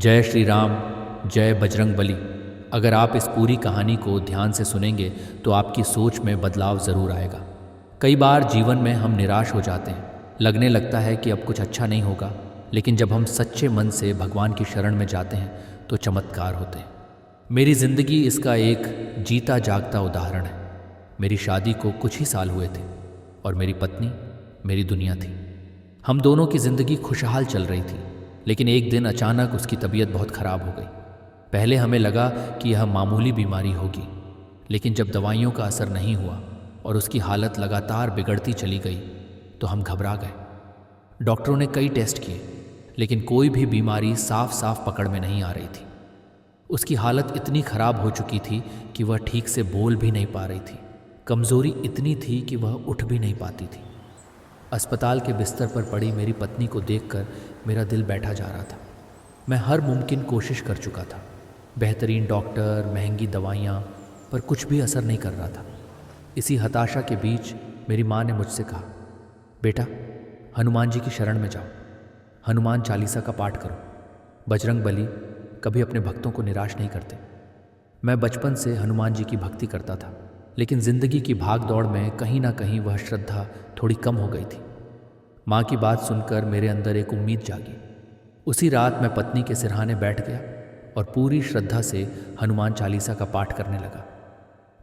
जय श्री राम, जय बजरंग बली। अगर आप इस पूरी कहानी को ध्यान से सुनेंगे तो आपकी सोच में बदलाव ज़रूर आएगा। कई बार जीवन में हम निराश हो जाते हैं, लगने लगता है कि अब कुछ अच्छा नहीं होगा, लेकिन जब हम सच्चे मन से भगवान की शरण में जाते हैं तो चमत्कार होते हैं। मेरी ज़िंदगी इसका एक जीता जागता उदाहरण है। मेरी शादी को कुछ ही साल हुए थे और मेरी पत्नी मेरी दुनिया थी। हम दोनों की ज़िंदगी खुशहाल चल रही थी, लेकिन एक दिन अचानक उसकी तबीयत बहुत ख़राब हो गई। पहले हमें लगा कि यह मामूली बीमारी होगी, लेकिन जब दवाइयों का असर नहीं हुआ और उसकी हालत लगातार बिगड़ती चली गई तो हम घबरा गए। डॉक्टरों ने कई टेस्ट किए, लेकिन कोई भी बीमारी साफ साफ पकड़ में नहीं आ रही थी। उसकी हालत इतनी ख़राब हो चुकी थी कि वह ठीक से बोल भी नहीं पा रही थी। कमज़ोरी इतनी थी कि वह उठ भी नहीं पाती थी। अस्पताल के बिस्तर पर पड़ी मेरी पत्नी को देखकर मेरा दिल बैठा जा रहा था। मैं हर मुमकिन कोशिश कर चुका था, बेहतरीन डॉक्टर, महंगी दवाइयाँ, पर कुछ भी असर नहीं कर रहा था। इसी हताशा के बीच मेरी माँ ने मुझसे कहा, बेटा हनुमान जी की शरण में जाओ, हनुमान चालीसा का पाठ करो। बजरंग बली कभी अपने भक्तों को निराश नहीं करते। मैं बचपन से हनुमान जी की भक्ति करता था, लेकिन ज़िंदगी की भाग दौड़ में कहीं ना कहीं वह श्रद्धा थोड़ी कम हो गई थी। माँ की बात सुनकर मेरे अंदर एक उम्मीद जागी। उसी रात मैं पत्नी के सिरहाने बैठ गया और पूरी श्रद्धा से हनुमान चालीसा का पाठ करने लगा।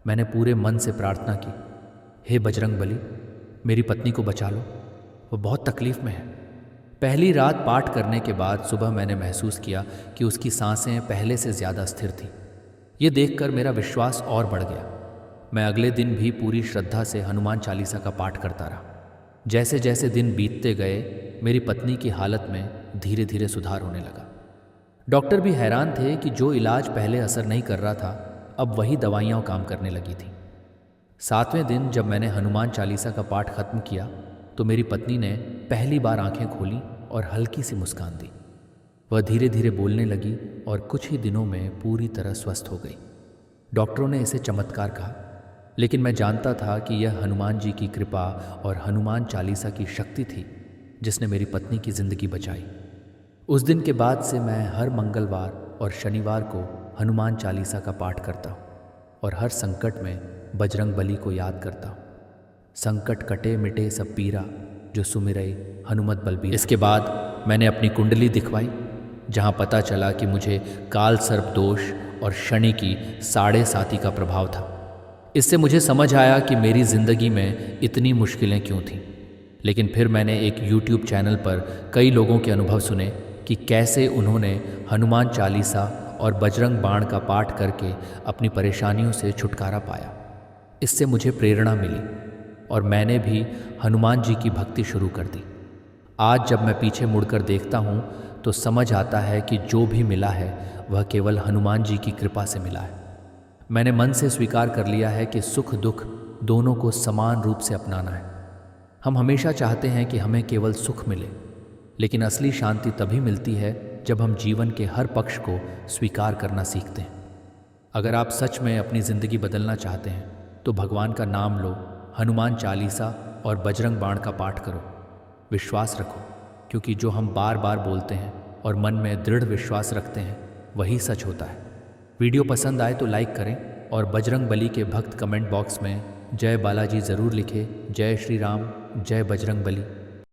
मैंने पूरे मन से प्रार्थना की, हे बजरंग बली, मेरी पत्नी को बचा लो, वो बहुत तकलीफ़ में है। पहली रात पाठ करने के बाद सुबह मैंने महसूस किया कि उसकी सांसें पहले से ज़्यादा स्थिर थीं। ये देखकर मेरा विश्वास और बढ़ गया। मैं अगले दिन भी पूरी श्रद्धा से हनुमान चालीसा का पाठ करता रहा। जैसे जैसे दिन बीतते गए, मेरी पत्नी की हालत में धीरे धीरे सुधार होने लगा। डॉक्टर भी हैरान थे कि जो इलाज पहले असर नहीं कर रहा था, अब वही दवाइयाँ काम करने लगी थी। 7वें दिन जब मैंने हनुमान चालीसा का पाठ खत्म किया तो मेरी पत्नी ने पहली बार आंखें खोली और हल्की सी मुस्कान दी। वह धीरे धीरे बोलने लगी और कुछ ही दिनों में पूरी तरह स्वस्थ हो गई। डॉक्टरों ने इसे चमत्कार कहा, लेकिन मैं जानता था कि यह हनुमान जी की कृपा और हनुमान चालीसा की शक्ति थी जिसने मेरी पत्नी की ज़िंदगी बचाई। उस दिन के बाद से मैं हर मंगलवार और शनिवार को हनुमान चालीसा का पाठ करता हूँ और हर संकट में बजरंग बली को याद करता हूँ। संकट कटे मिटे सब पीरा, जो सुमिरै हनुमत बलबीरा। इसके बाद मैंने अपनी कुंडली दिखवाई, जहाँ पता चला कि मुझे काल सर्प दोष और शनि की 7.5 का प्रभाव था। इससे मुझे समझ आया कि मेरी ज़िंदगी में इतनी मुश्किलें क्यों थीं। लेकिन फिर मैंने एक YouTube चैनल पर कई लोगों के अनुभव सुने कि कैसे उन्होंने हनुमान चालीसा और बजरंग बाण का पाठ करके अपनी परेशानियों से छुटकारा पाया। इससे मुझे प्रेरणा मिली और मैंने भी हनुमान जी की भक्ति शुरू कर दी। आज जब मैं पीछे मुड़कर देखता हूँ तो समझ आता है कि जो भी मिला है वह केवल हनुमान जी की कृपा से मिला है। मैंने मन से स्वीकार कर लिया है कि सुख दुख दोनों को समान रूप से अपनाना है। हम हमेशा चाहते हैं कि हमें केवल सुख मिले, लेकिन असली शांति तभी मिलती है जब हम जीवन के हर पक्ष को स्वीकार करना सीखते हैं। अगर आप सच में अपनी ज़िंदगी बदलना चाहते हैं तो भगवान का नाम लो, हनुमान चालीसा और बजरंग बाण का पाठ करो। विश्वास रखो, क्योंकि जो हम बार बार बोलते हैं और मन में दृढ़ विश्वास रखते हैं वही सच होता है। वीडियो पसंद आए तो लाइक करें और बजरंग बली के भक्त कमेंट बॉक्स में जय बालाजी ज़रूर लिखें। जय श्री राम, जय बजरंग बली।